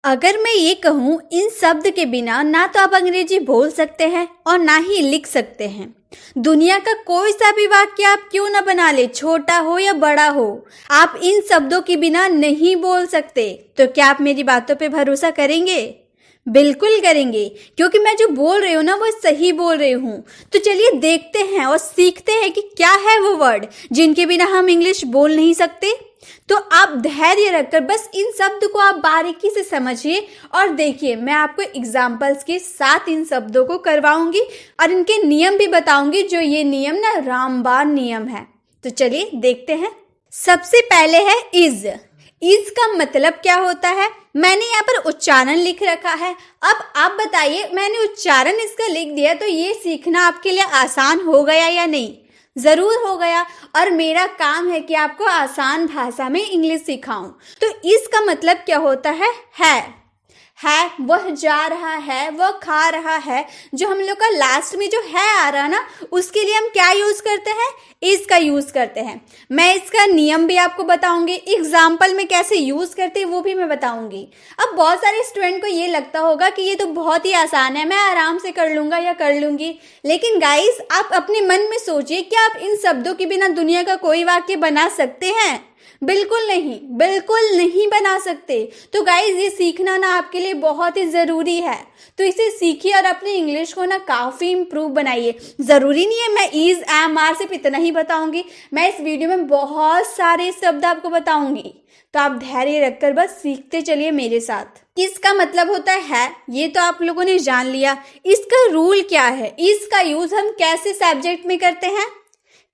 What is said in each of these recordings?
अगर मैं ये कहूँ इन शब्द के बिना ना तो आप अंग्रेजी बोल सकते हैं और ना ही लिख सकते हैं। दुनिया का कोई सा भी वाक्य आप क्यों ना बना ले, छोटा हो या बड़ा हो, आप इन शब्दों के बिना नहीं बोल सकते। तो क्या आप मेरी बातों पे भरोसा करेंगे? बिल्कुल करेंगे, क्योंकि मैं जो बोल रही हूँ ना वो सही बोल रही हूँ। तो चलिए देखते हैं और सीखते हैं कि क्या है वो वर्ड जिनके बिना हम इंग्लिश बोल नहीं सकते। तो आप धैर्य रखकर बस इन शब्द को आप बारीकी से समझिए और देखिए, मैं आपको एग्जाम्पल्स के साथ इन शब्दों को करवाऊंगी और इनके नियम भी बताऊंगी, जो ये नियम ना रामबाण नियम है। तो चलिए देखते हैं। सबसे पहले है इज। इज का मतलब क्या होता है? मैंने यहाँ पर उच्चारण लिख रखा है। अब आप बताइए, मैंने उच्चारण इसका लिख दिया तो ये सीखना आपके लिए आसान हो गया या नहीं? जरूर हो गया। और मेरा काम है कि आपको आसान भाषा में इंग्लिश सिखाऊं। तो इसका मतलब क्या होता है? है, वह जा रहा है, वह खा रहा है। जो हम लोग का लास्ट में जो है आ रहा ना, उसके लिए हम क्या यूज करते हैं? इज का यूज करते हैं। मैं इसका नियम भी आपको बताऊंगी, एग्जाम्पल में कैसे यूज करते हैं वो भी मैं बताऊंगी। अब बहुत सारे स्टूडेंट को ये लगता होगा कि ये तो बहुत ही आसान है, मैं आराम से कर लूंगा या कर लूंगी। लेकिन गाइस, आप अपने मन में सोचिए, क्या आप इन शब्दों के बिना दुनिया का कोई वाक्य बना सकते हैं? बिल्कुल नहीं, बिल्कुल नहीं बना सकते। तो गाइज, ये सीखना ना आपके लिए बहुत ही ज़रूरी है। तो इसे सीखिए और अपनी इंग्लिश को ना काफ़ी इम्प्रूव बनाइए। ज़रूरी नहीं है मैं इज, एम, आर सिर्फ इतना ही बताऊंगी। मैं इस वीडियो में बहुत सारे शब्द आपको बताऊंगी। तो आप धैर्य रखकर बस सीखते चलिए मेरे साथ। इसका मतलब होता है, ये तो आप लोगों ने जान लिया। इसका रूल क्या है? इसका यूज हम कैसे सब्जेक्ट में करते हैं?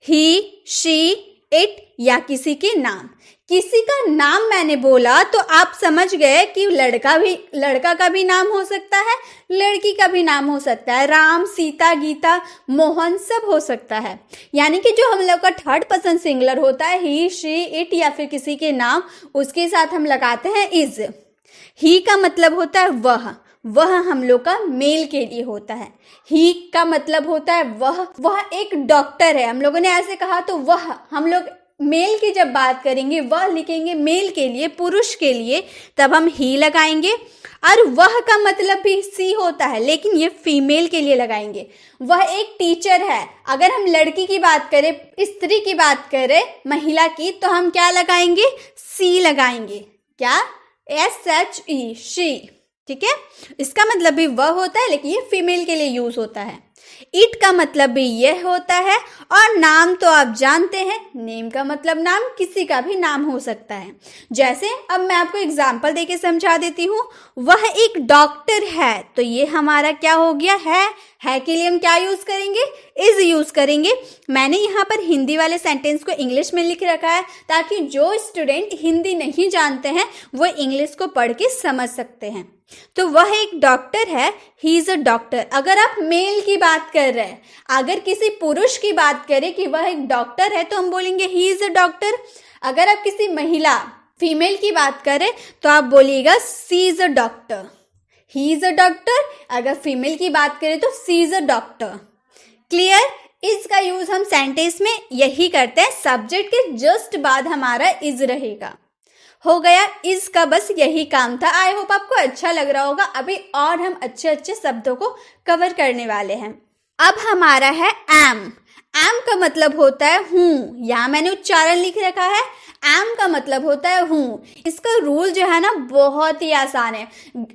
ही, शी, इट या किसी के नाम। किसी का नाम मैंने बोला तो आप समझ गए कि लड़का का भी नाम हो सकता है, लड़की का भी नाम हो सकता है। राम, सीता, गीता, मोहन सब हो सकता है। यानी कि जो हम लोग का थर्ड पर्सन सिंगुलर होता है, ही, शी, इट या फिर किसी के नाम, उसके साथ हम लगाते हैं इज। ही का मतलब होता है वह हम लोग का मेल के लिए होता है। ही का मतलब होता है वह एक डॉक्टर है। हम लोगों ने ऐसे कहा तो वह, हम लोग मेल की जब बात करेंगे, वह लिखेंगे मेल के लिए, पुरुष के लिए, तब हम ही लगाएंगे। और वह का मतलब भी सी होता है, लेकिन ये फीमेल के लिए लगाएंगे। वह एक टीचर है। अगर हम लड़की की बात करें, स्त्री की बात करें, महिला की, तो हम क्या लगाएंगे? सी लगाएंगे। क्या? SHE, she. ठीक है, इसका मतलब भी वह होता है, लेकिन ये फीमेल के लिए यूज होता है। इट का मतलब भी यह होता है। और नाम तो आप जानते हैं, नेम का मतलब नाम, किसी का भी नाम हो सकता है। जैसे अब मैं आपको एग्जांपल देके समझा देती हूँ। वह एक डॉक्टर है, तो ये हमारा क्या हो गया? है के लिए हम क्या यूज करेंगे? इज यूज करेंगे। मैंने यहाँ पर हिंदी वाले सेंटेंस को इंग्लिश में लिख रखा है, ताकि जो स्टूडेंट हिंदी नहीं जानते हैं वो इंग्लिश को पढ़ के समझ सकते हैं। तो वह एक डॉक्टर है, ही इज अ डॉक्टर। अगर आप मेल की बात कर रहे हैं, अगर किसी पुरुष की बात करें कि वह एक डॉक्टर है, तो हम बोलेंगे ही इज अ डॉक्टर। अगर आप किसी महिला, फीमेल की बात करें, तो आप बोलिएगा she is a doctor. He is a doctor. अगर फीमेल की बात करें तो she is a doctor. Clear? Is का यूज हम सेंटेंस में यही करते हैं, सब्जेक्ट के जस्ट बाद हमारा इज रहेगा। हो गया, इज का बस यही काम था। आई होप आपको अच्छा लग रहा होगा। अभी और हम अच्छे अच्छे शब्दों को कवर करने वाले हैं। अब हमारा है एम। एम का मतलब होता है हूँ। यहाँ मैंने उच्चारण लिख रखा है। एम का मतलब होता है हूँ। इसका रूल जो है ना बहुत ही आसान है,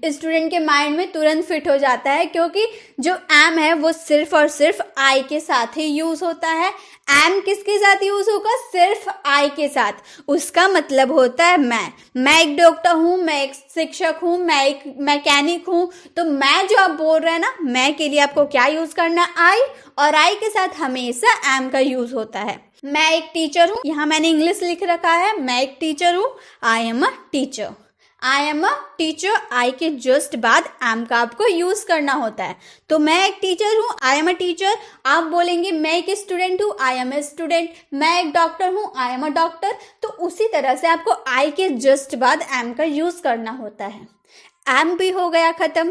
स्टूडेंट के माइंड में तुरंत फिट हो जाता है, क्योंकि जो एम है वो सिर्फ और सिर्फ आई के साथ ही यूज होता है। एम किसके साथ यूज होगा? सिर्फ आई के साथ। उसका मतलब होता है मैं एक डॉक्टर हूँ, मैं एक शिक्षक हूँ, मैं एक मैकेनिक हूँ। तो मैं जो आप बोल रहे हैं ना, मैं के लिए आपको क्या यूज करना है? आई। और आई के साथ हमेशा एम का यूज होता है। मैं एक टीचर हूँ, यहाँ मैंने इंग्लिश लिख रखा है, मैं एक टीचर हूँ, I am a teacher. I am a teacher, I के जस्ट बाद एम का आपको यूज करना होता है। तो मैं एक टीचर हूँ, आई एम अ टीचर। आप बोलेंगे मैं एक स्टूडेंट हूँ, आई एम ए स्टूडेंट। मैं एक डॉक्टर हूँ, आई एम अ डॉक्टर। तो उसी तरह से आपको आई के जस्ट बाद एम का यूज करना होता है। एम भी हो गया खत्म।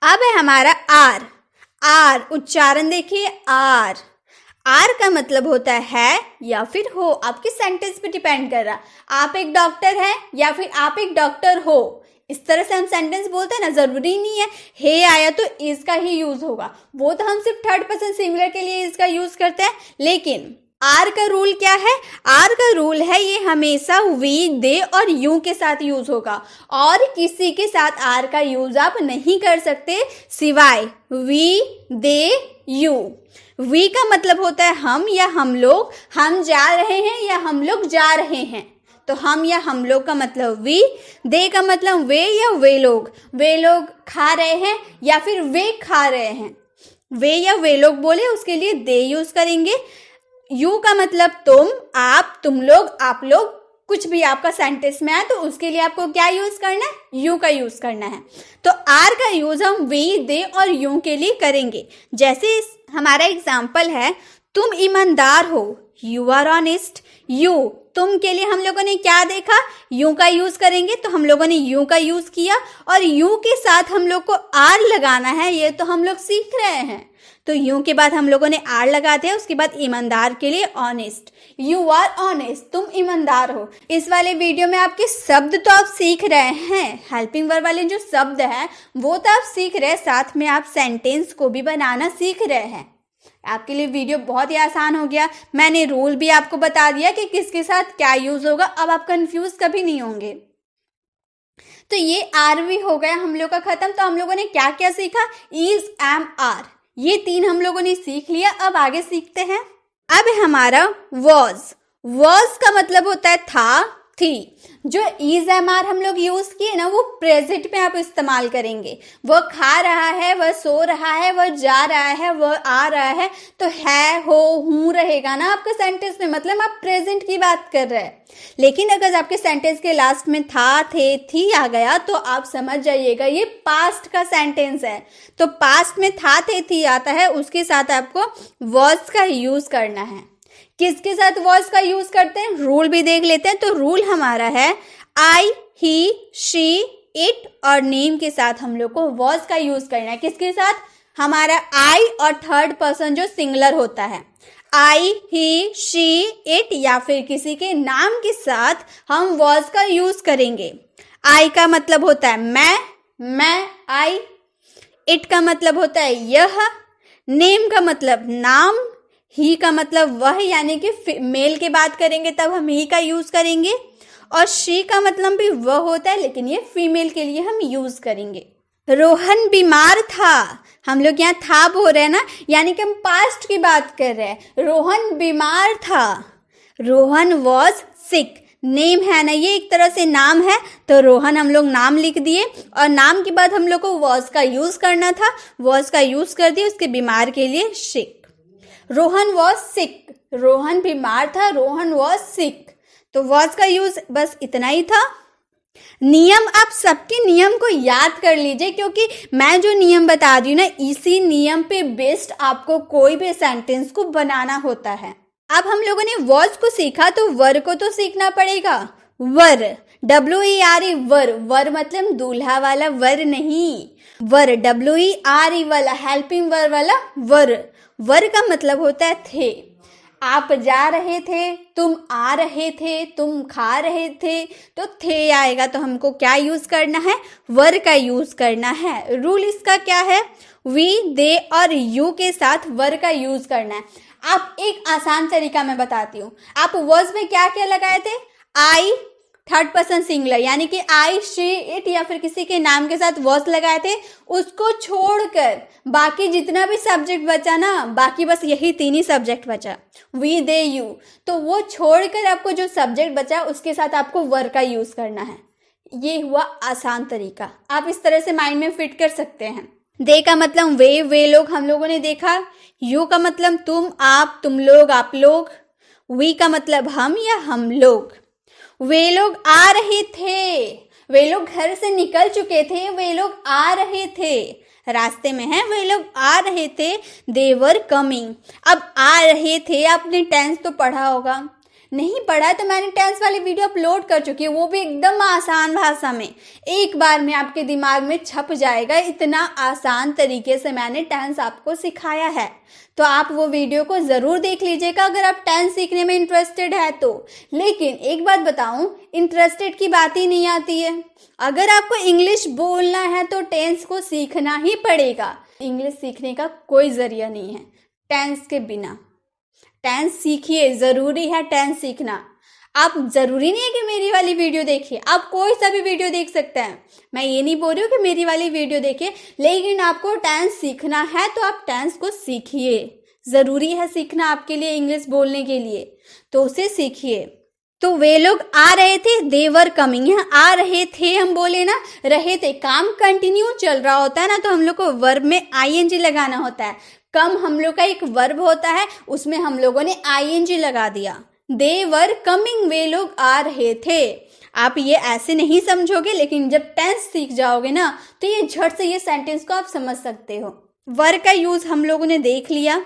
अब है हमारा आर। उच्चारण देखिए, आर का मतलब होता है या फिर हो। आपके सेंटेंस पे डिपेंड कर रहा है। आप एक डॉक्टर हैं या फिर आप एक डॉक्टर हो। इस तरह से हम सेंटेंस बोलते हैं ना, जरूरी नहीं है हे आया तो इज का ही यूज होगा, वो तो हम सिर्फ थर्ड पर्सन सिंगुलर के लिए इसका यूज करते हैं। लेकिन आर का रूल क्या है? आर का रूल है ये हमेशा वी, दे और यू के साथ यूज होगा, और किसी के साथ आर का यूज आप नहीं कर सकते सिवाय वी, दे, यू। वी का मतलब होता है हम या हम लोग, हम जा रहे हैं या हम लोग जा रहे हैं, तो हम या हम लोग का मतलब वी। दे का मतलब वे या वे लोग खा रहे हैं या फिर वे खा रहे हैं, वे या वे लोग बोले उसके लिए दे यूज करेंगे। यू का मतलब तुम, आप, तुम लोग, आप लोग, कुछ भी आपका सेंटेंस में आए तो उसके लिए आपको क्या यूज करना है? यू का यूज करना है। तो आर का यूज हम वी, दे और यू के लिए करेंगे। जैसे हमारा एग्जाम्पल है, तुम ईमानदार हो, यू आर ऑनेस्ट। यू, तुम के लिए हम लोगों ने क्या देखा? यू का यूज करेंगे, तो हम लोगों ने यू का यूज किया, और यू के साथ हम लोग को आर लगाना है, ये तो हम लोग सीख रहे हैं। तो यू के बाद हम लोगों ने आर लगाते हैं, उसके बाद ईमानदार के लिए ऑनेस्ट। यू आर ऑनेस्ट, तुम ईमानदार हो। इस वाले वीडियो में आपके शब्द तो आप सीख रहे हैं, हेल्पिंग वर्ब वाले जो शब्द हैं वो तो आप सीख रहे हैं, साथ में आप सेंटेंस को भी बनाना सीख रहे हैं। आपके लिए वीडियो बहुत ही आसान हो गया। मैंने रूल भी आपको बता दिया कि किसके साथ क्या यूज होगा, अब आप कंफ्यूज कभी नहीं होंगे। तो ये आर भी हो गया हम लोग का खत्म। तो हम लोगों ने क्या क्या सीखा? इज, एम, आर, ये तीन हम लोगों ने सीख लिया। अब आगे सीखते हैं। अब हमारा वॉज का मतलब होता है था, थी। जो इज, एम, आर हम लोग यूज किए ना, वो प्रेजेंट में आप इस्तेमाल करेंगे। वह खा रहा है, वह सो रहा है, वह जा रहा है, वह आ रहा है, तो है, हो, हूं रहेगा ना आपके सेंटेंस में, मतलब आप प्रेजेंट की बात कर रहे हैं। लेकिन अगर आपके सेंटेंस के लास्ट में था, थे, थी आ गया तो आप समझ जाइएगा ये पास्ट का सेंटेंस है। तो पास्ट में था, थे, थी आता है, उसके साथ आपको वॉज का यूज करना है। किसके साथ वॉज का यूज करते हैं? रूल भी देख लेते हैं। तो रूल हमारा है आई, ही, शी, इट और नेम के साथ हम लोग को वॉज का यूज करना है। किसके साथ? हमारा आई और थर्ड पर्सन जो सिंगुलर होता है, आई, ही, शी, इट या फिर किसी के नाम के साथ हम वॉज का यूज करेंगे। आई का मतलब होता है मैं, आई। इट का मतलब होता है यह। नेम का मतलब नाम। ही का मतलब वह, यानी कि मेल की बात करेंगे तब हम ही का यूज करेंगे। और शी का मतलब भी वह होता है, लेकिन ये फीमेल के लिए हम यूज करेंगे। रोहन बीमार था, हम लोग यहाँ था बोल रहे हैं ना, यानी कि हम पास्ट की बात कर रहे हैं। रोहन बीमार था, रोहन वॉज सिक। नेम है ना, ये एक तरह से नाम है, तो रोहन हम लोग नाम लिख दिए, और नाम के बाद हम लोग को वॉज का यूज करना था, वॉज का यूज कर दिए उसके बीमार के लिए सिक। रोहन वॉज सिक, रोहन बीमार था, रोहन वॉज सिक, तो वॉज का यूज बस इतना ही था। नियम, आप सबके नियम को याद कर लीजिए, क्योंकि मैं जो नियम बता रही हूँ ना, इसी नियम पे बेस्ड आपको कोई भी सेंटेंस को बनाना होता है। अब हम लोगों ने वॉज को सीखा, तो वर को तो सीखना पड़ेगा। वर, WERE, वर मतलब दूल्हा वाला वर नहीं, वर WERE वाला हेल्पिंग वर्ब वाला वर। वर का मतलब होता है थे। आप जा रहे थे, तुम आ रहे थे, तुम खा रहे थे, तो थे आएगा, तो हमको क्या यूज करना है? वर का यूज करना है। रूल इसका क्या है? वी, दे और यू के साथ वर का यूज करना है। आप एक आसान तरीका मैं बताती हूँ। आप वर्ड्स में क्या क्या लगाए थे? आई, थर्ड पर्सन सिंगुलर, यानी कि आई, शी, इट या फिर किसी के नाम के साथ वॉज लगाए थे। उसको छोड़कर बाकी जितना भी सब्जेक्ट बचा ना, बाकी बस यही तीन ही सब्जेक्ट बचा, वी, दे, यू, तो वो छोड़कर आपको जो सब्जेक्ट बचा उसके साथ आपको वर का यूज करना है। ये हुआ आसान तरीका, आप इस तरह से माइंड में फिट कर सकते हैं। दे का मतलब वे लोग हम लोगों ने देखा। यू का मतलब तुम, आप, तुम लोग, आप लोग। वी का मतलब हम या हम लोग। वे लोग आ रहे थे, वे लोग घर से निकल चुके थे, वे लोग आ रहे थे, रास्ते में हैं, वे लोग आ रहे थे, दे वर कमिंग। अब आ रहे थे, आपने टेंस तो पढ़ा होगा, नहीं पढ़ा है तो मैंने टेंस वाली वीडियो अपलोड कर चुकी है, वो भी एकदम आसान भाषा में, एक बार में आपके दिमाग में छप जाएगा। इतना आसान तरीके से मैंने टेंस आपको सिखाया है, तो आप वो वीडियो को ज़रूर देख लीजिएगा अगर आप टेंस सीखने में इंटरेस्टेड है तो। लेकिन एक बात बताऊं, इंटरेस्टेड की बात ही नहीं आती है। अगर आपको इंग्लिश बोलना है तो टेंस को सीखना ही पड़ेगा। इंग्लिश सीखने का कोई ज़रिया नहीं है टेंस के बिना। टेंस सीखिए, ज़रूरी है टेंस सीखना। आप ज़रूरी नहीं है कि मेरी वाली वीडियो देखिए, आप कोई सा भी वीडियो देख सकते हैं। मैं ये नहीं बोल रही हूँ कि मेरी वाली वीडियो देखिए, लेकिन आपको टेंस सीखना है तो आप टेंस को सीखिए। ज़रूरी है सीखना आपके लिए, इंग्लिश बोलने के लिए, तो उसे सीखिए। तो वे लोग आ रहे थे, दे वर कमिंग। यहाँ आ रहे थे हम बोले ना, रहे थे, काम कंटिन्यू चल रहा होता है ना, तो हम लोग को वर्ब में आईएनजी लगाना होता है। कम हम लोग का एक वर्ब होता है, उसमें हम लोगों ने आईएनजी लगा दिया। दे वर कमिंग, वे लोग आ रहे थे। आप ये ऐसे नहीं समझोगे, लेकिन जब टेंस सीख जाओगे ना तो ये झट से ये सेंटेंस को आप समझ सकते हो। वर का यूज हम लोगों ने देख लिया,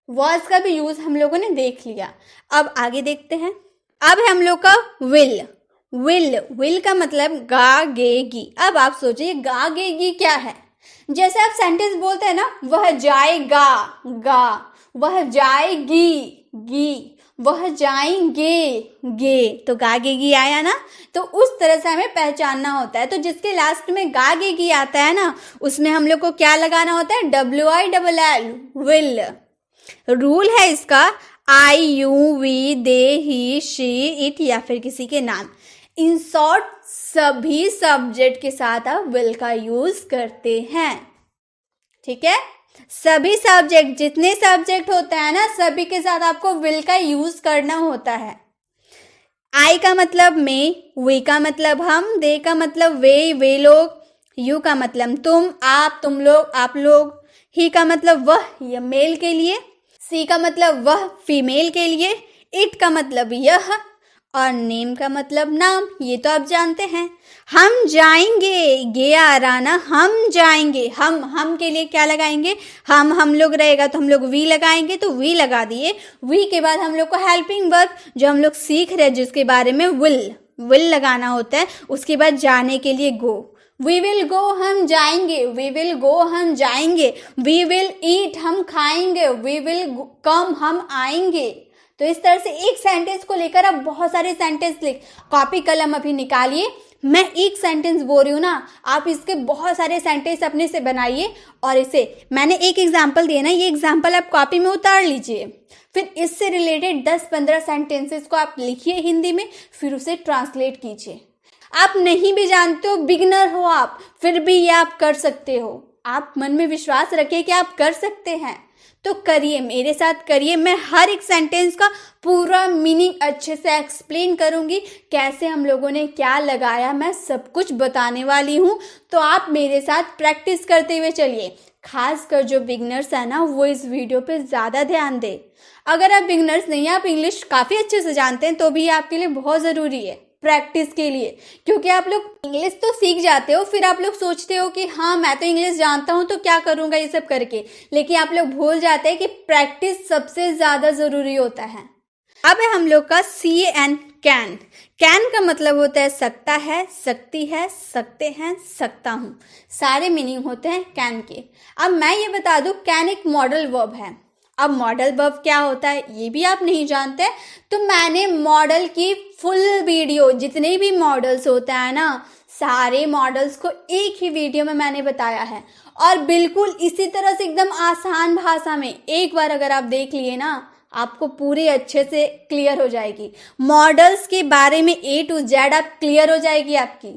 वॉज का भी यूज हम लोगों ने देख लिया। अब आगे देखते हैं। अब है हम लोग का विल। विल का मतलब गागेगी। अब आप सोचिए गागेगी क्या है। जैसे आप सेंटेंस बोलते हैं ना, वह जाएगा, गा, वह जाएगी, गी, वह जाएंगे, गे, तो गागेगी आया ना। तो उस तरह से हमें पहचानना होता है। तो जिसके लास्ट में गागेगी आता है ना, उसमें हम लोग को क्या लगाना होता है, WILL, विल। रूल है इसका, I, you, we, they, he, she, it या फिर किसी के नाम। इन शॉर्ट सभी सब्जेक्ट के साथ आप विल का यूज करते हैं, ठीक है। सभी सब्जेक्ट, जितने सब्जेक्ट होते हैं ना, सभी के साथ आपको विल का यूज करना होता है। आई का मतलब मैं, वी का मतलब हम, दे का मतलब वे लोग, यू का मतलब तुम, आप, तुम लोग, आप लोग, ही का मतलब वह, यह मेल के लिए, सी का मतलब वह, फीमेल के लिए, इट का मतलब यह, और नेम का मतलब नाम, ये तो आप जानते हैं। हम जाएंगे, गे आ रहा ना, हम जाएंगे, हम के लिए क्या लगाएंगे, हम लोग रहेगा तो हम लोग वी लगाएंगे, तो वी लगा दिए। वी के बाद हम लोग को हेल्पिंग वर्ब जो हम लोग सीख रहे हैं जिसके बारे में, विल लगाना होता है। उसके बाद जाने के लिए गो, वी विल गो, हम जाएंगे, वी विल गो, हम जाएंगे, वी विल ईट, हम खाएंगे, वी विल कम, हम आएंगे। तो इस तरह से एक सेंटेंस को लेकर आप बहुत सारे सेंटेंस लिख, कॉपी कलम अभी निकालिए। मैं एक सेंटेंस बोल रही हूँ ना, आप इसके बहुत सारे सेंटेंस अपने से बनाइए, और इसे मैंने एक एग्जाम्पल दिया ना, ये एग्जाम्पल आप कॉपी में उतार लीजिए। फिर इससे रिलेटेड 10-15 सेंटेंसेस को आप लिखिए हिंदी में, फिर उसे ट्रांसलेट कीजिए। आप नहीं भी जानते हो, बिगिनर हो आप, फिर भी ये आप कर सकते हो। आप मन में विश्वास रखिए कि आप कर सकते हैं, तो करिए, मेरे साथ करिए। मैं हर एक सेंटेंस का पूरा मीनिंग अच्छे से एक्सप्लेन करूंगी, कैसे हम लोगों ने क्या लगाया, मैं सब कुछ बताने वाली हूँ। तो आप मेरे साथ प्रैक्टिस करते हुए चलिए। खासकर जो बिगिनर्स है ना, वो इस वीडियो पे ज़्यादा ध्यान दें। अगर आप बिगिनर्स नहीं, आप इंग्लिश काफ़ी अच्छे से जानते हैं, तो भी आपके लिए बहुत ज़रूरी है प्रैक्टिस के लिए। क्योंकि आप लोग इंग्लिश तो सीख जाते हो, फिर आप लोग सोचते हो कि हाँ मैं तो इंग्लिश जानता हूँ तो क्या करूँगा ये सब करके, लेकिन आप लोग भूल जाते हैं कि प्रैक्टिस सबसे ज़्यादा ज़रूरी होता है। अब है हम लोग का CAN, कैन। कैन का मतलब होता है सकता है, सकती है, सकते हैं, सकता हूँ, सारे मीनिंग होते हैं कैन के। अब मैं ये बता दूँ, कैन एक मॉडल वर्ब है। अब मॉडल वर्ब क्या होता है ये भी आप नहीं जानते, तो मैंने मॉडल की फुल वीडियो, जितने भी मॉडल्स होते हैं ना, सारे मॉडल्स को एक ही वीडियो में मैंने बताया है, और बिल्कुल इसी तरह से एकदम आसान भाषा में। एक बार अगर आप देख लिए ना, आपको पूरे अच्छे से क्लियर हो जाएगी। मॉडल्स के बारे में A to Z आप क्लियर हो जाएगी आपकी।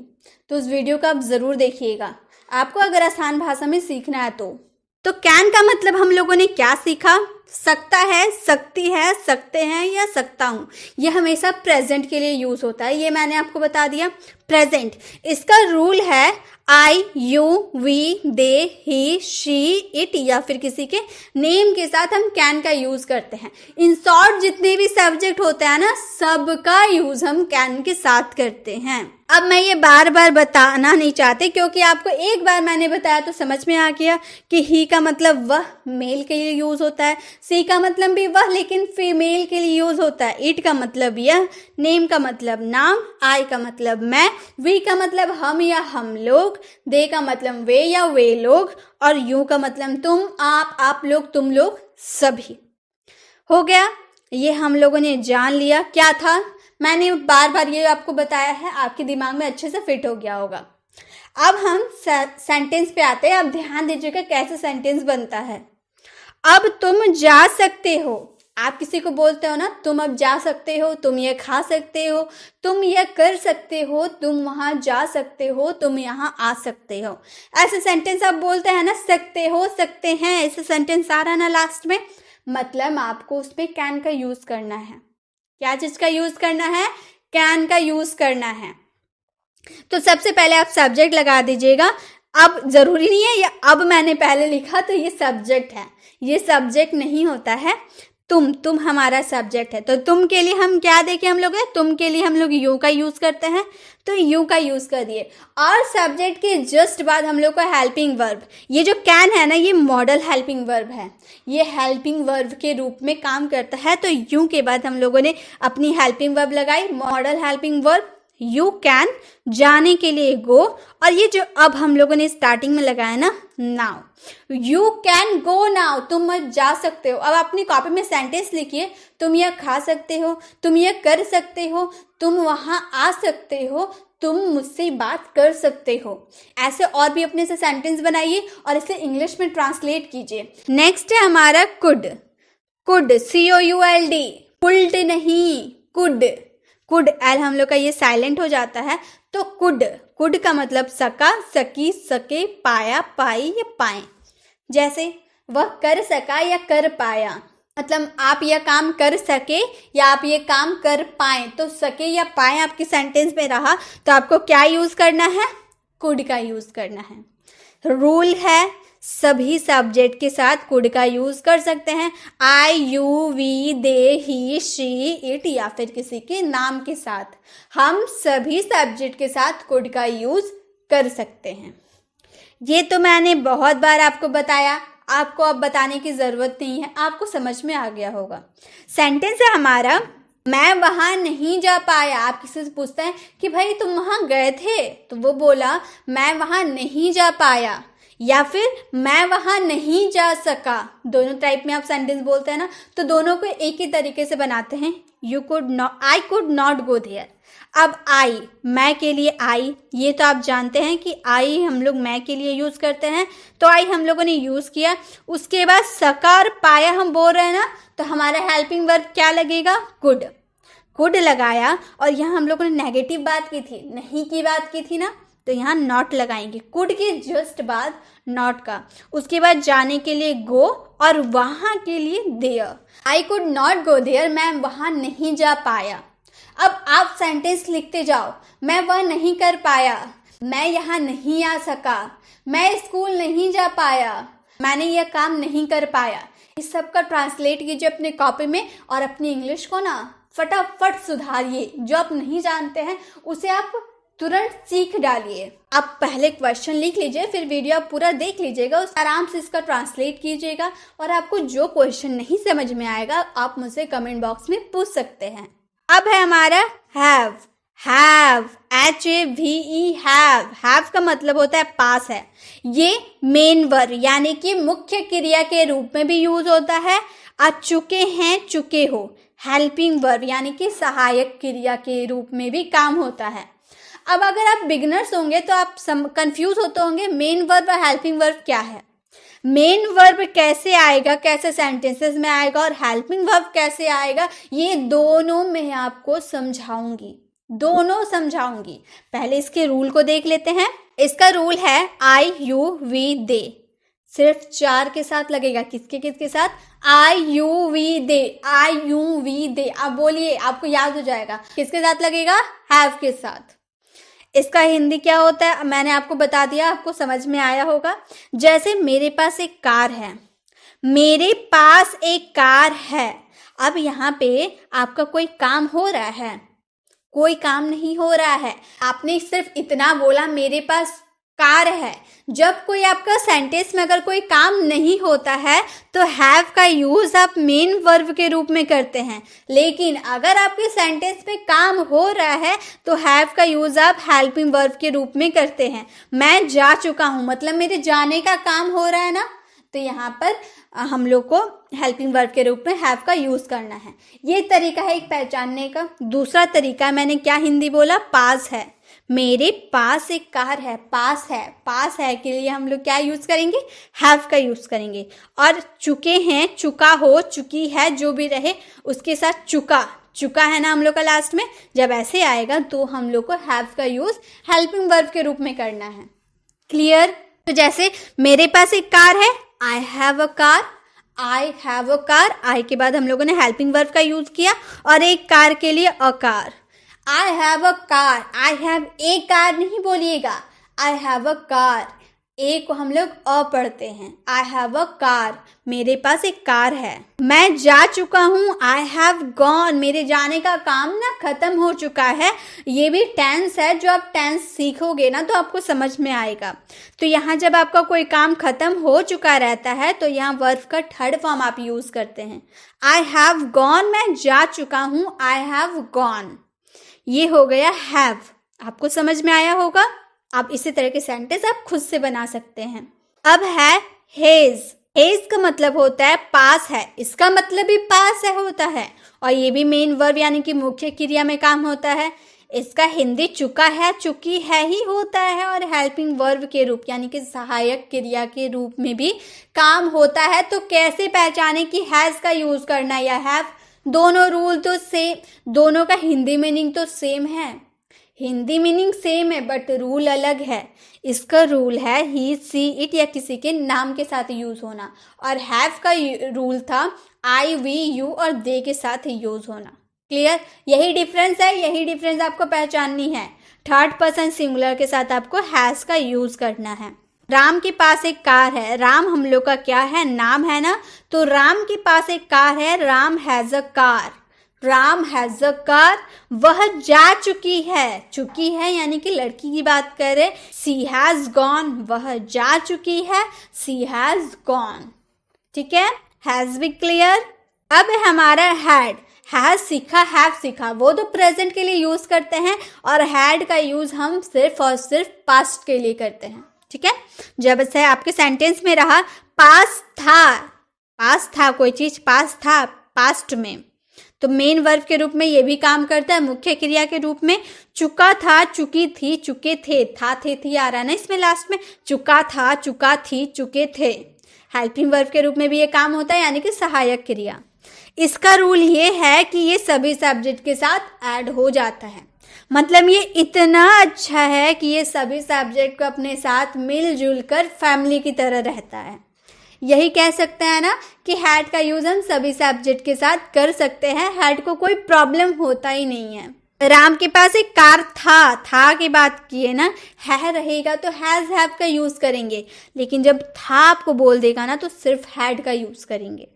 तो उस वीडियो को आप ज़रूर देखिएगा, आपको अगर आसान भाषा में सीखना है तो कैन का मतलब हम लोगों ने क्या सीखा, सकता है, सकती है, सकते हैं या सकता हूँ। ये हमेशा प्रेजेंट के लिए यूज होता है, ये मैंने आपको बता दिया। प्रेजेंट, इसका रूल है I, you, we, they, he, she, it या फिर किसी के नेम के साथ हम कैन का यूज करते हैं। इन शॉर्ट जितने भी सब्जेक्ट होते हैं ना, सबका यूज हम कैन के साथ करते हैं। अब मैं ये बार बार बताना नहीं चाहती, क्योंकि आपको एक बार मैंने बताया तो समझ में आ गया कि ही का मतलब वह, मेल के लिए यूज होता है। सी का मतलब भी वह, लेकिन फीमेल के लिए यूज होता है। इट का मतलब यह, नेम का मतलब नाम, आई का मतलब मैं, वी का मतलब हम या हम लोग, दे का मतलब वे या वे लोग, और यू का मतलब तुम, आप लोग, तुम लोग, सभी। हो गया, ये हम लोगों ने जान लिया क्या था। मैंने बार बार ये आपको बताया है, आपके दिमाग में अच्छे से फिट हो गया होगा। अब हम सेंटेंस पे आते हैं। अब ध्यान दीजिएगा कैसे सेंटेंस बनता है। अब तुम जा सकते हो, आप किसी को बोलते हो ना, तुम अब जा सकते हो, तुम ये खा सकते हो, तुम ये कर सकते हो, तुम वहां जा सकते हो, तुम यहाँ आ सकते हो। ऐसे सेंटेंस आप बोलते हैं ना, सकते हो, सकते हैं, ऐसे सेंटेंस आ रहा ना लास्ट में, मतलब आपको उसमें कैन का यूज करना है। क्या चीज का यूज करना है? कैन का यूज करना है। तो सबसे पहले आप सब्जेक्ट लगा दीजिएगा। अब जरूरी नहीं है ये अब मैंने पहले लिखा तो ये सब्जेक्ट है, ये सब्जेक्ट नहीं होता है। तुम हमारा सब्जेक्ट है, तो तुम के लिए हम क्या देखें हम लोग, तुम के लिए हम लोग यू का यूज करते हैं, तो यू का यूज कर दिए। और सब्जेक्ट के जस्ट बाद हम लोग को हेल्पिंग वर्ब, ये जो कैन है ना, ये मॉडल हेल्पिंग वर्ब है, ये हेल्पिंग वर्ब के रूप में काम करता है। तो यू के बाद हम लोगों ने अपनी हेल्पिंग वर्ब लगाई, model helping verb you can, जाने के लिए गो, और ये जो अब हम लोगों ने स्टार्टिंग में लगाया ना, now, you can go now, तुम आज जा सकते हो। अब अपनी कॉपी में सेंटेंस लिखिए, तुम यह खा सकते हो, तुम यह कर सकते हो, तुम वहां आ सकते हो, तुम मुझसे बात कर सकते हो। ऐसे और भी अपने से सेंटेंस बनाइए और इसे इंग्लिश में ट्रांसलेट कीजिए। नेक्स्ट है हमारा कुड। कुड, COULD, कुल्ड नहीं, कुड। कुड, एल हम लोग का ये साइलेंट हो जाता है, तो कुड, कुड का मतलब सका, सकी, सके, पाया, पाई या पाए। जैसे वह कर सका या कर पाया, मतलब आप यह काम कर सके या आप ये काम कर पाए। तो सके या पाए आपकी सेंटेंस में रहा, तो आपको क्या यूज करना है? कुड का यूज करना है। रूल है, सभी सब्जेक्ट के साथ कुड का यूज कर सकते हैं। I, you, we, they, he, she, it, या फिर किसी के नाम के साथ हम सभी सब्जेक्ट के साथ कुड का यूज कर सकते हैं। ये तो मैंने बहुत बार आपको बताया, आपको अब बताने की जरूरत नहीं है, आपको समझ में आ गया होगा। सेंटेंस है हमारा, मैं वहां नहीं जा पाया। आप किसी से पूछते हैं कि भाई तुम वहां गए थे, तो वो बोला मैं वहां नहीं जा पाया, या फिर मैं वहां नहीं जा सका। दोनों टाइप में आप सेंटेंस बोलते हैं ना, तो दोनों को एक ही तरीके से बनाते हैं। You could not, I could not go there. अब आई, मैं के लिए आई, ये तो आप जानते हैं कि आई हम लोग मैं के लिए यूज करते हैं, तो आई हम लोगों ने यूज किया। उसके बाद सका और पाया हम बोल रहे हैं ना, तो हमारा हेल्पिंग वर्ब क्या लगेगा? कुड। कुड लगाया, और यहाँ हम लोगों ने नेगेटिव बात की थी, नहीं की बात की थी ना, तो यहाँ नॉट लगाएंगे, कुड के जस्ट बाद नॉट का। उसके बाद जाने के लिए गो, और वहां के लिए there. I could not go there, मैं वहां नहीं जा पाया। अब आप सेंटेंस लिखते जाओ, मैं वह नहीं कर पाया, मैं यहाँ नहीं आ सका, मैं स्कूल नहीं जा पाया, मैंने यह काम नहीं कर पाया। इस सब का ट्रांसलेट कीजिए अपने कॉपी में, और अपनी इंग्लिश को ना फटाफट सुधारिए। जो आप नहीं जानते हैं उसे आप तुरंत सीख डालिए। आप पहले क्वेश्चन लिख लीजिए, फिर वीडियो आप पूरा देख लीजिएगा, उस आराम से इसका ट्रांसलेट कीजिएगा, और आपको जो क्वेश्चन नहीं समझ में आएगा आप मुझसे कमेंट बॉक्स में पूछ सकते हैं। अब है हमारा हैव। हैव, HAVE, हैव का मतलब होता है पास है। ये मेन वर्ब यानी कि मुख्य क्रिया के रूप में भी यूज होता है। आप चुके हैं, चुके हो, हेल्पिंग वर्ब यानी कि सहायक क्रिया के रूप में भी काम होता है। अब अगर आप बिगिनर्स होंगे तो आप कंफ्यूज होते होंगे मेन वर्ब और हेल्पिंग वर्ब क्या है, मेन वर्ब कैसे आएगा, कैसे सेंटेंसेस में आएगा, और हेल्पिंग वर्ब कैसे आएगा, ये दोनों मैं आपको समझाऊंगी, दोनों समझाऊंगी। पहले इसके रूल को देख लेते हैं। इसका रूल है आई, यू, वी, दे, सिर्फ 4 के साथ लगेगा। किसके किसके साथ? I, you, we, they, I, you, we, they. आप बोलिए, आपको याद हो जाएगा। किसके साथ लगेगा? हैव के साथ। इसका हिंदी क्या होता है मैंने आपको बता दिया, आपको समझ में आया होगा। जैसे मेरे पास एक कार है, मेरे पास एक कार है। अब यहाँ पे आपका कोई काम हो रहा है, कोई काम नहीं हो रहा है, आपने सिर्फ इतना बोला मेरे पास कार है। जब कोई आपका सेंटेंस में अगर कोई काम नहीं होता है तो हैव का यूज आप मेन वर्ब के रूप में करते हैं, लेकिन अगर आपके सेंटेंस में काम हो रहा है तो हैव का यूज आप हेल्पिंग वर्ब के रूप में करते हैं। मैं जा चुका हूँ मतलब मेरे जाने का काम हो रहा है ना, तो यहाँ पर हम लोग को हेल्पिंग वर्ब के रूप में हैव का यूज करना है। ये तरीका है एक पहचानने का। दूसरा तरीका मैंने क्या हिंदी बोला, पास है। मेरे पास एक कार है, पास है। पास है के लिए हम लोग क्या यूज करेंगे, हैव का यूज करेंगे। और चुके हैं, चुका हो, चुकी है, जो भी रहे उसके साथ चुका, चुका है ना हम लोग का लास्ट में, जब ऐसे आएगा तो हम लोग को हैव का यूज हेल्पिंग वर्ब के रूप में करना है। क्लियर? तो जैसे मेरे पास एक कार है, I have a car, I have a car, I के बाद हम लोगों ने हेल्पिंग वर्ब का यूज किया, और एक कार के लिए अ car. I have a car, I have a car नहीं बोलिएगा, आई हैव अ कार, ए को हम लोग अ पढ़ते हैं। आई हैव अ कार, मेरे पास एक कार है। मैं जा चुका हूँ, आई हैव गॉन, मेरे जाने का काम ना खत्म हो चुका है। ये भी टेंस है, जो आप टेंस सीखोगे ना तो आपको समझ में आएगा। तो यहाँ जब आपका कोई काम खत्म हो चुका रहता है तो यहाँ वर्ब का थर्ड फॉर्म आप यूज करते हैं। आई हैव गॉन, मैं जा चुका हूँ, आई हैव गॉन। ये हो गया हैव। आपको समझ में आया होगा। आप इसी तरह के सेंटेंस आप खुद से बना सकते हैं। अब है हेज। हेज का मतलब होता है पास है, इसका मतलब भी पास है होता है, और ये भी मेन वर्ब यानी कि मुख्य क्रिया में काम होता है। इसका हिंदी चुका है, चुकी है ही होता है, और हेल्पिंग वर्ब के रूप यानी कि सहायक क्रिया के रूप में भी काम होता है। तो कैसे पहचाने कि हैज का यूज करना या हैव? दोनों रूल तो सेम, दोनों का हिंदी मीनिंग तो सेम है, हिंदी मीनिंग सेम है बट रूल अलग है। इसका रूल है ही, सी, इट या किसी के नाम के साथ यूज होना, और हैव का रूल था आई, वी, यू और दे के साथ यूज होना। क्लियर? यही डिफरेंस है, यही डिफरेंस आपको पहचाननी है। थर्ड पर्सन सिंगुलर के साथ आपको हैज का यूज करना है। राम के पास एक कार है। राम हम लोग का क्या है, नाम है ना, तो राम के पास एक कार है, Ram has a car. Ram has a car, वह जा चुकी है, चुकी है यानी कि लड़की की बात करें, सी हैज गॉन, वह जा चुकी है, सी हैज गॉन। ठीक है, हैज बी क्लियर। अब है हमारा हैड। हैज सीखा, हैव सीखा, वो तो प्रेजेंट के लिए यूज करते हैं, और हैड का यूज हम सिर्फ और सिर्फ पास्ट के लिए करते हैं। ठीक है, जब से आपके सेंटेंस में रहा पास था, पास था कोई चीज, पास था पास्ट में, तो मेन वर्ब के रूप में ये भी काम करता है, मुख्य क्रिया के रूप में। चुका था, चुकी थी, चुके थे, था थे थी आ रहा है ना इसमें लास्ट में, चुका था, चुका थी, चुके थे। हेल्पिंग वर्ब के रूप में भी ये काम होता है यानी कि सहायक क्रिया। इसका रूल ये है कि ये सभी सब्जेक्ट के साथ ऐड हो जाता है, मतलब ये इतना अच्छा है कि ये सभी सब्जेक्ट को अपने साथ मिलजुल कर फैमिली की तरह रहता है। यही कह सकते हैं ना कि हैड का यूज हम सभी सब्जेक्ट के साथ कर सकते हैं, हैड को कोई प्रॉब्लम होता ही नहीं है। राम के पास एक कार था की बात किए ना, है रहेगा तो हैज हैव का यूज करेंगे, लेकिन जब था आपको बोल देगा ना तो सिर्फ हैड का यूज करेंगे।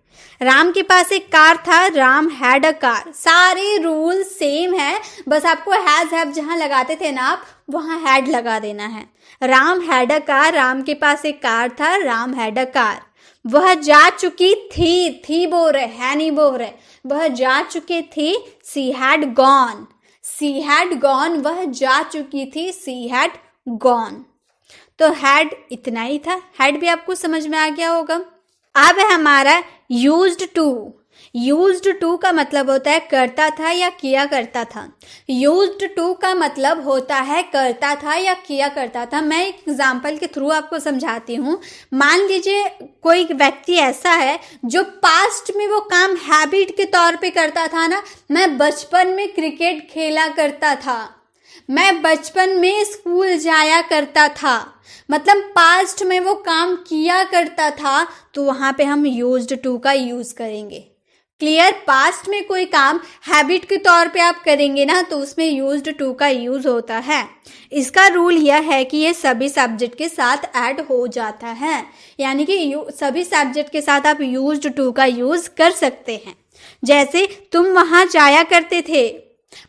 राम के पास एक कार था, राम हैड अ कार। सारे रूल सेम है, बस आपको हैज हैव जहां लगाते थे ना आप वहां हैड लगा देना है। Ram had a car, Ram के पास एक कार था, राम हैड अ कार। वह जा चुकी थी बोल रहे, है नहीं बोल रहे, वह जा चुकी थी, she had gone, she had gone, वह जा चुकी थी, सी हैड गॉन। तो हैड इतना ही था, हैड भी आपको समझ में आ गया होगा। अब है हमारा यूज्ड टू। यूज्ड टू का मतलब होता है करता था या किया करता था। यूज्ड टू का मतलब होता है करता था या किया करता था। मैं एक एग्जाम्पल के थ्रू आपको समझाती हूँ। मान लीजिए कोई व्यक्ति ऐसा है जो पास्ट में वो काम हैबिट के तौर पे करता था ना, मैं बचपन में क्रिकेट खेला करता था, मैं बचपन में स्कूल जाया करता था, मतलब पास्ट में वो काम किया करता था, तो वहां पे हम यूज्ड टू का यूज करेंगे। क्लियर? पास्ट में कोई काम हैबिट के तौर पे आप करेंगे ना तो उसमें यूज्ड टू का यूज होता है। इसका रूल यह है कि ये सभी सब्जेक्ट के साथ ऐड हो जाता है, यानी कि सभी सब्जेक्ट के साथ आप यूज्ड टू का यूज कर सकते हैं। जैसे तुम वहां जाया करते थे,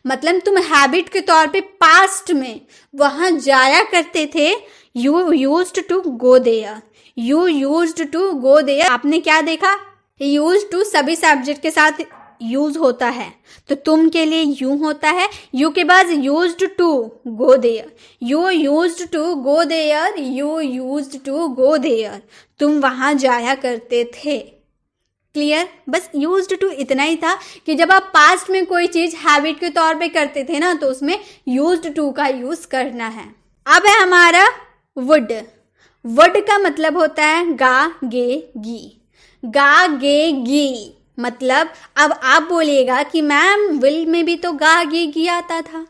मतलब तुम हैबिट के तौर पे पास्ट में वहां जाया करते थे, you used to go there, you used to go there. आपने क्या देखा, यूज्ड टू सभी सब्जेक्ट के साथ यूज होता है, तो तुम के लिए यू होता है, यू के बाद used to go there, you used to go there, you used to go there, तुम वहां जाया करते थे। क्लियर? बस यूज्ड टू इतना ही था कि जब आप पास्ट में कोई चीज हैबिट के तौर पे करते थे ना, तो उसमें यूज्ड टू का यूज करना है। अब है हमारा वुड। वुड का मतलब होता है गा गे गी, गा गे गी। मतलब अब आप बोलिएगा कि मैम विल में भी तो गा गे गी आता था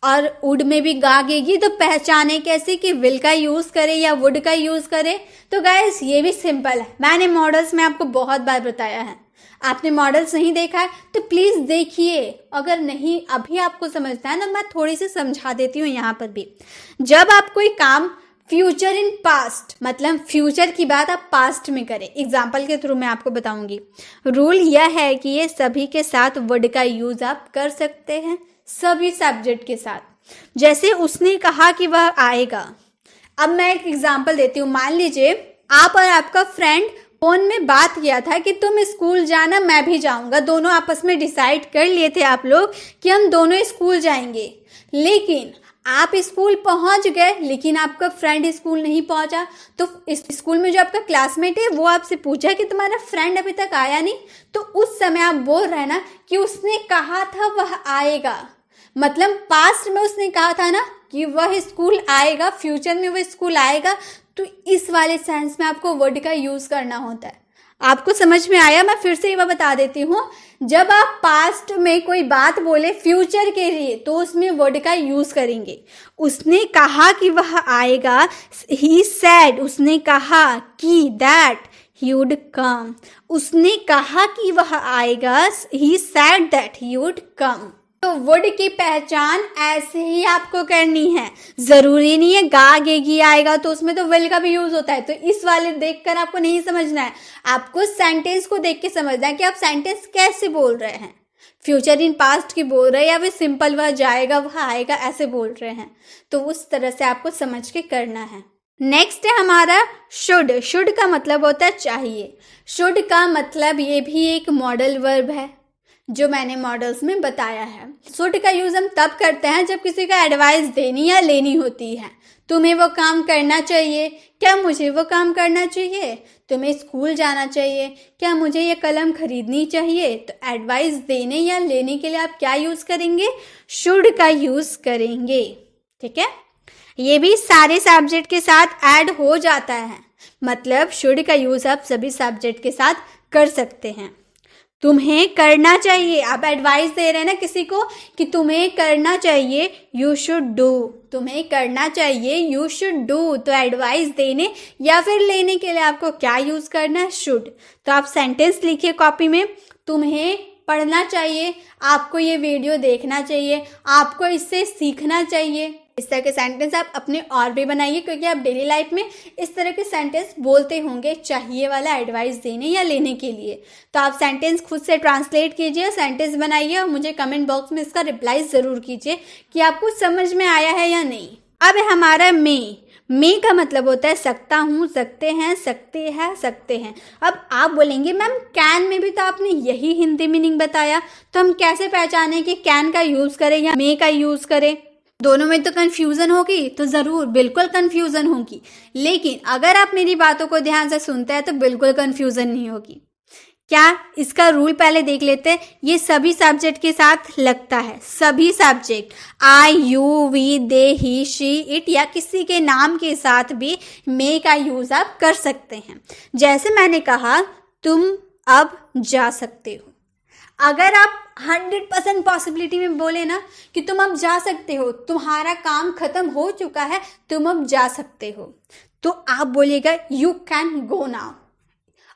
और वुड में भी गा गे गी, तो पहचाने कैसे कि विल का यूज करे या वुड का यूज करे? तो गाइस ये भी सिंपल है, मैंने मॉडल्स में आपको बहुत बार बताया है। आपने मॉडल्स नहीं देखा है तो प्लीज देखिए, अगर नहीं अभी आपको समझना है तो मैं थोड़ी सी समझा देती हूँ यहाँ पर भी। जब आप कोई काम फ्यूचर इन पास्ट, मतलब फ्यूचर की बात आप पास्ट में करें, एग्जाम्पल के थ्रू मैं आपको बताऊंगी। रूल यह है कि ये सभी के साथ वर्ड का यूज आप कर सकते हैं, सभी सब्जेक्ट के साथ। जैसे उसने कहा कि वह आएगा। अब मैं एक एग्जाम्पल देती हूँ। मान लीजिए आप और आपका फ्रेंड फोन में बात किया था कि तुम स्कूल जाना, मैं भी जाऊंगा। दोनों आपस में डिसाइड कर लिए थे आप लोग कि हम दोनों स्कूल जाएंगे, लेकिन आप स्कूल पहुंच गए लेकिन आपका फ्रेंड स्कूल नहीं पहुंचा। तो इस स्कूल में जो आपका क्लासमेट है वो आपसे पूछा कि तुम्हारा फ्रेंड अभी तक आया नहीं, तो उस समय आप बोल रहे हैं ना कि उसने कहा था वह आएगा, मतलब पास्ट में उसने कहा था ना कि वह स्कूल आएगा, फ्यूचर में वह स्कूल आएगा। तो इस वाले सेंस में आपको वर्ड का यूज करना होता है। आपको समझ में आया? मैं फिर से एक बार बता देती हूँ। जब आप पास्ट में कोई बात बोले फ्यूचर के लिए तो उसमें वर्ड का यूज करेंगे। उसने कहा कि वह आएगा, ही सेड, उसने कहा कि दैट he would come, उसने कहा कि वह आएगा, he said that he would come। तो वुड की पहचान ऐसे ही आपको करनी है। जरूरी नहीं है गा गे गी आएगा तो उसमें तो विल का भी यूज होता है। तो इस वाले देखकर आपको नहीं समझना है, आपको सेंटेंस को देख के समझना है कि आप सेंटेंस कैसे बोल रहे हैं। फ्यूचर इन पास्ट की बोल रहे हैं या फिर सिंपल वह जाएगा वह आएगा ऐसे बोल रहे हैं। तो उस तरह से आपको समझ के करना है। नेक्स्ट है हमारा शुड। शुड का मतलब होता है चाहिए। शुड का मतलब ये भी एक मॉडल वर्ब है जो मैंने मॉडल्स में बताया है। शुड का यूज हम तब करते हैं जब किसी का एडवाइस देनी या लेनी होती है। तुम्हें वो काम करना चाहिए, क्या मुझे वो काम करना चाहिए? तुम्हें स्कूल जाना चाहिए, क्या मुझे ये कलम खरीदनी चाहिए? तो एडवाइस देने या लेने के लिए आप क्या यूज करेंगे? शुड का यूज करेंगे। ठीक है, ये भी सारे सब्जेक्ट के साथ ऐड हो जाता है, मतलब शुड का यूज आप सभी सब्जेक्ट के साथ कर सकते हैं। तुम्हें करना चाहिए, आप एडवाइस दे रहे हैं ना किसी को कि तुम्हें करना चाहिए, यू शुड डू। तुम्हें करना चाहिए, यू शुड डू। तो एडवाइस देने या फिर लेने के लिए आपको क्या यूज करना है? शुड। तो आप सेंटेंस लिखिए कॉपी में, तुम्हें पढ़ना चाहिए, आपको ये वीडियो देखना चाहिए, आपको इससे सीखना चाहिए। इस तरह के सेंटेंस आप अपने और भी बनाइए, क्योंकि आप डेली लाइफ में इस तरह के सेंटेंस बोलते होंगे चाहिए वाला एडवाइस देने या लेने के लिए। तो आप सेंटेंस खुद से ट्रांसलेट कीजिए, सेंटेंस बनाइए और मुझे कमेंट बॉक्स में इसका रिप्लाई ज़रूर कीजिए कि आपको समझ में आया है या नहीं। अब है हमारा मे। मे का मतलब होता है सकता हूँ, सकते हैं, सकते हैं, सकते हैं। अब आप बोलेंगे मैम कैन में भी तो आपने यही हिंदी मीनिंग बताया, तो हम कैसे पहचाने कि कैन का यूज़ करें या मे का यूज़ करें? दोनों में तो कंफ्यूजन होगी, तो ज़रूर बिल्कुल कंफ्यूजन होगी, लेकिन अगर आप मेरी बातों को ध्यान से सुनते हैं तो बिल्कुल कंफ्यूजन नहीं होगी। क्या? इसका रूल पहले देख लेते हैं। ये सभी सब्जेक्ट के साथ लगता है, सभी subject, I, you, we, they, he, she, it या किसी के नाम के साथ भी मे का यूज आप कर सकते हैं। जैसे मैंने कहा तुम अब जा सकते हो। अगर आप 100% पॉसिबिलिटी में बोले ना कि तुम अब जा सकते हो, तुम्हारा काम खत्म हो चुका है, तुम अब जा सकते हो, तो आप बोलिएगा यू कैन गो नाउ।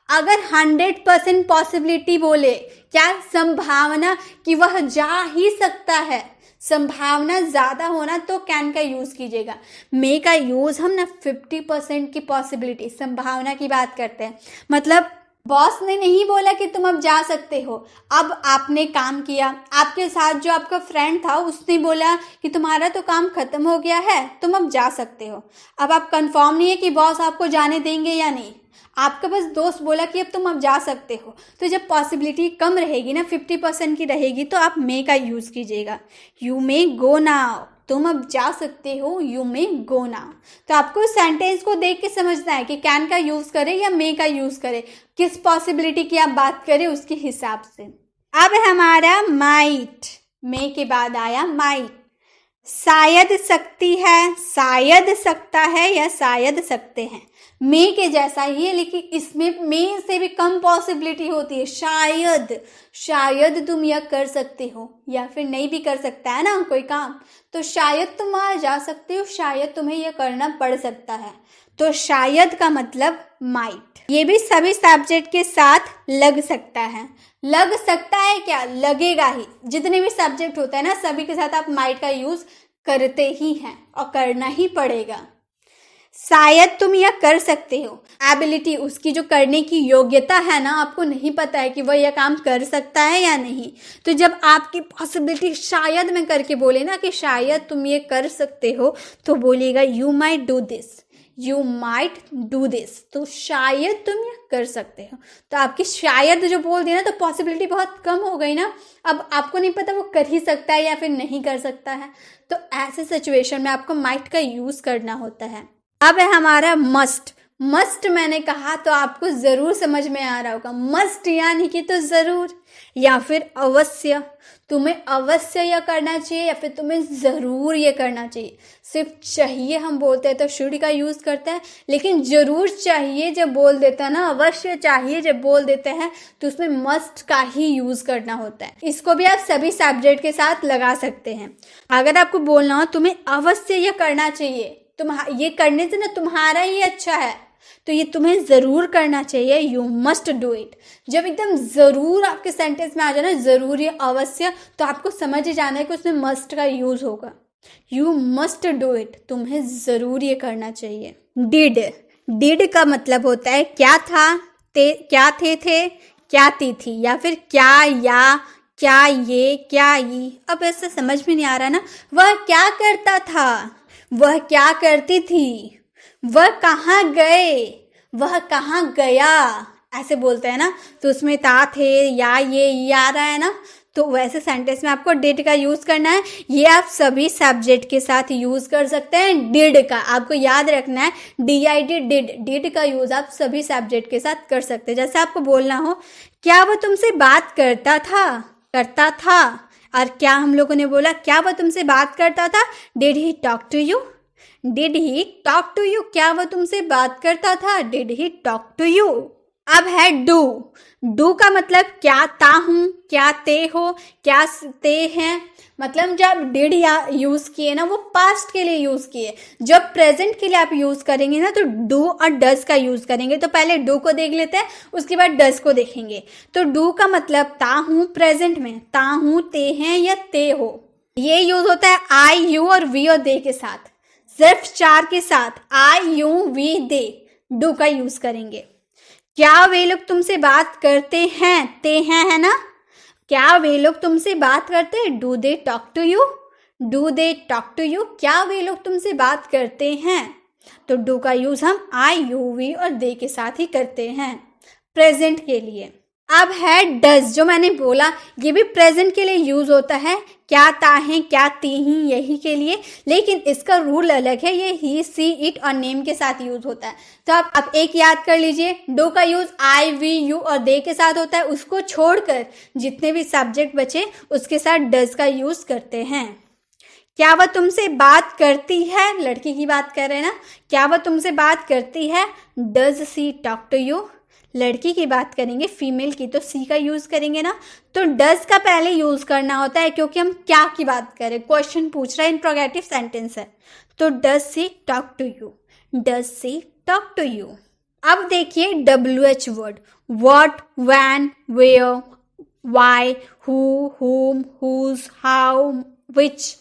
अगर 100% पॉसिबिलिटी बोले, क्या संभावना कि वह जा ही सकता है, संभावना ज़्यादा होना, तो कैन का यूज़ कीजिएगा। मे का यूज़ हम ना 50% की पॉसिबिलिटी, संभावना की बात करते हैं, मतलब बॉस ने नहीं बोला कि तुम अब जा सकते हो। अब आपने काम किया, आपके साथ जो आपका फ्रेंड था उसने बोला कि तुम्हारा तो काम खत्म हो गया है, तुम अब जा सकते हो। अब आप कंफर्म नहीं है कि बॉस आपको जाने देंगे या नहीं, आपका बस दोस्त बोला कि अब तुम अब जा सकते हो। तो जब पॉसिबिलिटी कम रहेगी ना, 50% की रहेगी, तो आप मे का यूज़ कीजिएगा। यू मे गो नाउ, तुम अब जा सकते हो, यू मे गो नाउ। तो आपको सेंटेंस को देख के समझना है कि कैन का यूज़ करें या मे का यूज़ करें, किस पॉसिबिलिटी की आप बात करें उसके हिसाब से। अब हमारा माइट, मे के बाद आया माइट। शायद सकती है, शायद सकता है या शायद सकते हैं, मे के जैसा ही है, लेकिन इसमें मे से भी कम पॉसिबिलिटी होती है। शायद, शायद तुम यह कर सकते हो, या फिर नहीं भी कर सकता है ना कोई काम, तो शायद तुम वहाँ जा सकते हो, शायद तुम्हें यह करना पड़ सकता है। तो शायद का मतलब माइट। ये भी सभी सब्जेक्ट के साथ लग सकता है। लग सकता है क्या, लगेगा ही। जितने भी सब्जेक्ट होते हैं ना, सभी के साथ आप माइट का यूज करते ही हैं और करना ही पड़ेगा। शायद तुम यह कर सकते हो, एबिलिटी, उसकी जो करने की योग्यता है ना, आपको नहीं पता है कि वह यह काम कर सकता है या नहीं। तो जब आपकी पॉसिबिलिटी शायद में करके बोले ना कि शायद तुम ये कर सकते हो, तो बोलिएगा you might do this, you might do this. तो शायद तुम ये कर सकते हो। तो आपकी शायद जो बोल दी ना, तो पॉसिबिलिटी बहुत कम हो गई ना। अब आपको नहीं पता वो कर ही सकता है या फिर नहीं कर सकता है, तो ऐसे सिचुएशन में आपको माइट का यूज करना होता है। अब है हमारा मस्ट। मस्ट मैंने कहा तो आपको जरूर समझ में आ रहा होगा। मस्ट यानी कि तो जरूर, या फिर अवश्य। तुम्हें अवश्य यह करना चाहिए या फिर तुम्हें जरूर ये करना चाहिए। सिर्फ चाहिए हम बोलते हैं तो शुड का यूज करते हैं, लेकिन जरूर चाहिए जब बोल देते हैं ना, अवश्य चाहिए जब बोल देते हैं, तो उसमें मस्ट का ही यूज करना होता है। इसको भी आप सभी सब्जेक्ट के साथ लगा सकते हैं। अगर आपको बोलना हो तुम्हें अवश्य यह करना चाहिए, ये करने से ना तुम्हारा ही अच्छा है, तो ये तुम्हें जरूर करना चाहिए, यू मस्ट डू इट। जब एकदम जरूर आपके सेंटेंस में आ जाना जरूर या अवश्य, तो आपको समझ ही जाना है कि उसमें मस्ट का यूज होगा। यू मस्ट डू इट, तुम्हें जरूर ये करना चाहिए। डिड, डिड का मतलब होता है क्या था, क्या थे, क्या थी, या फिर क्या, या क्या ये, क्या ये। अब ऐसा समझ में नहीं आ रहा ना, वह क्या करता था, वह क्या करती थी, वह कहाँ गए, वह कहाँ गया, ऐसे बोलते हैं ना, तो उसमें था, थे, या ये आ रहा है ना, तो वैसे सेंटेंस में आपको डिड का यूज करना है। ये आप सभी सब्जेक्ट के साथ यूज कर सकते हैं। डिड का आपको याद रखना है, DID, डिड, डिड का यूज आप सभी सब्जेक्ट के साथ कर सकते हैं। जैसे आपको बोलना हो क्या वह तुमसे बात करता था, और क्या हम लोगों ने बोला, क्या वह तुमसे बात करता था, did he talk to you, did he talk to you, क्या वह तुमसे बात करता था, did he talk to you. अब है डू। डू का मतलब क्या ता हूं, क्या ते हो, क्या ते हैं। मतलब जब डिड यूज किए ना, वो पास्ट के लिए यूज किए। जब प्रेजेंट के लिए आप यूज करेंगे ना, तो डू और डज का यूज करेंगे। तो पहले डू को देख लेते हैं, उसके बाद डज को देखेंगे। तो डू का मतलब ता हूं, प्रेजेंट में ता हूं, ते हैं या ते हो। ये यूज होता है आई, यू और वी और दे के साथ। सिर्फ 4 के साथ I, you, we, they, do का यूज करेंगे। क्या वे लोग तुमसे बात करते हैं, ते हैं, है ना। क्या वे लोग तुमसे बात करते हैं, do they talk to you, do they talk to you. क्या वे लोग तुमसे बात करते हैं, तो डू का यूज हम आई, यू, वी और दे के साथ ही करते हैं प्रेजेंट के लिए। अब है डज, जो मैंने बोला ये भी प्रेजेंट के लिए यूज होता है। क्या ता है, क्या ती ही, यही के लिए, लेकिन इसका रूल अलग है। ये ही, सी, इट और नेम के साथ यूज होता है। तो आप एक याद कर लीजिए, डू का यूज आई, वी, यू और दे के साथ होता है। उसको छोड़कर जितने भी सब्जेक्ट बचे उसके साथ डज का यूज करते हैं। क्या वह तुमसे बात करती है, लड़की की बात कर रहे हैं ना, क्या वह तुमसे बात करती है, does she talk to you. लड़की की बात करेंगे, फीमेल की, तो सी का यूज करेंगे ना। तो डज का पहले यूज करना होता है, क्योंकि हम क्या की बात करें, क्वेश्चन पूछ रहा है, इंट्रोगेटिव सेंटेंस है। तो does she talk to you, does she talk to you. अब देखिए WH word, what, when, where, why, who, whom, whose, how, which.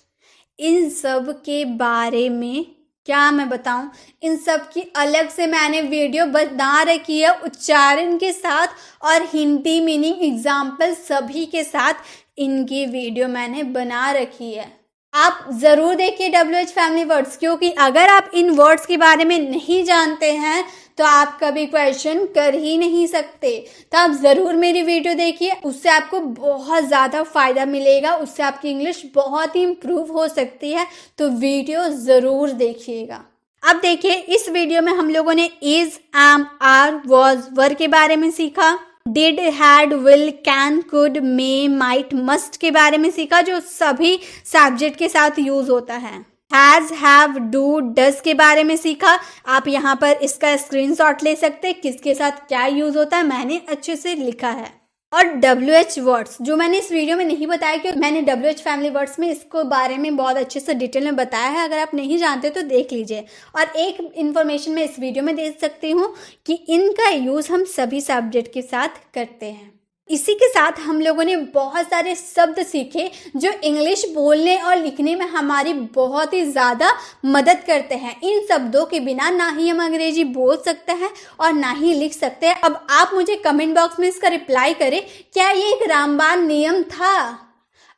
इन सब के बारे में क्या मैं बताऊं, इन सब की अलग से मैंने वीडियो बना रखी है, उच्चारण के साथ और हिंदी मीनिंग एग्जाम्पल सभी के साथ इनकी वीडियो मैंने बना रखी है। आप ज़रूर देखिए WH फैमिली वर्ड्स, क्योंकि अगर आप इन वर्ड्स के बारे में नहीं जानते हैं तो आप कभी क्वेश्चन कर ही नहीं सकते। तो आप ज़रूर मेरी वीडियो देखिए, उससे आपको बहुत ज़्यादा फ़ायदा मिलेगा, उससे आपकी इंग्लिश बहुत ही इम्प्रूव हो सकती है। तो वीडियो ज़रूर देखिएगा। अब देखिए, इस वीडियो में हम लोगों ने इज, एम, आर, वॉज, वर के बारे में सीखा। Did, had, will, can, could, may, might, must के बारे में सीखा, जो सभी सब्जेक्ट के साथ यूज होता है। हैज, हैव, डू, डज के बारे में सीखा। आप यहाँ पर इसका स्क्रीनशॉट ले सकते हैं, किसके साथ क्या यूज होता है मैंने अच्छे से लिखा है। और WH वर्ड्स जो मैंने इस वीडियो में नहीं बताया, कि मैंने WH फैमिली वर्ड्स में इसको बारे में बहुत अच्छे से डिटेल में बताया है, अगर आप नहीं जानते तो देख लीजिए। और एक इन्फॉर्मेशन मैं इस वीडियो में दे सकती हूँ कि इनका यूज़ हम सभी सब्जेक्ट के साथ करते हैं। इसी के साथ हम लोगों ने बहुत सारे शब्द सीखे जो इंग्लिश बोलने और लिखने में हमारी बहुत ही ज़्यादा मदद करते हैं। इन शब्दों के बिना ना ही हम अंग्रेजी बोल सकते हैं और ना ही लिख सकते हैं। अब आप मुझे कमेंट बॉक्स में इसका रिप्लाई करें, क्या ये एक रामबाण नियम था?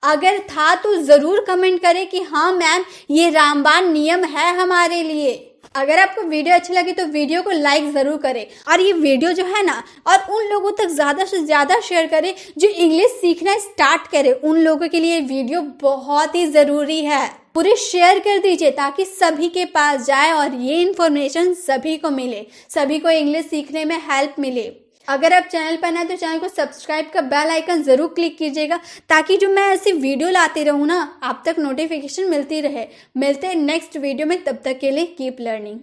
अगर था तो ज़रूर कमेंट करें कि हाँ मैम, ये रामबाण नियम है हमारे लिए। अगर आपको वीडियो अच्छी लगी तो वीडियो को लाइक ज़रूर करें, और ये वीडियो जो है ना, और उन लोगों तक ज़्यादा से ज़्यादा शेयर करें जो इंग्लिश सीखना स्टार्ट करें। उन लोगों के लिए वीडियो बहुत ही ज़रूरी है। पूरे शेयर कर दीजिए ताकि सभी के पास जाए और ये इन्फॉर्मेशन सभी को मिले, सभी को इंग्लिश सीखने में हेल्प मिले। अगर आप चैनल पर नए तो चैनल को सब्सक्राइब का बेल आइकन ज़रूर क्लिक कीजिएगा, ताकि जो मैं ऐसी वीडियो लाती रहूँ ना, आप तक नोटिफिकेशन मिलती रहे। मिलते हैं नेक्स्ट वीडियो में, तब तक के लिए कीप लर्निंग।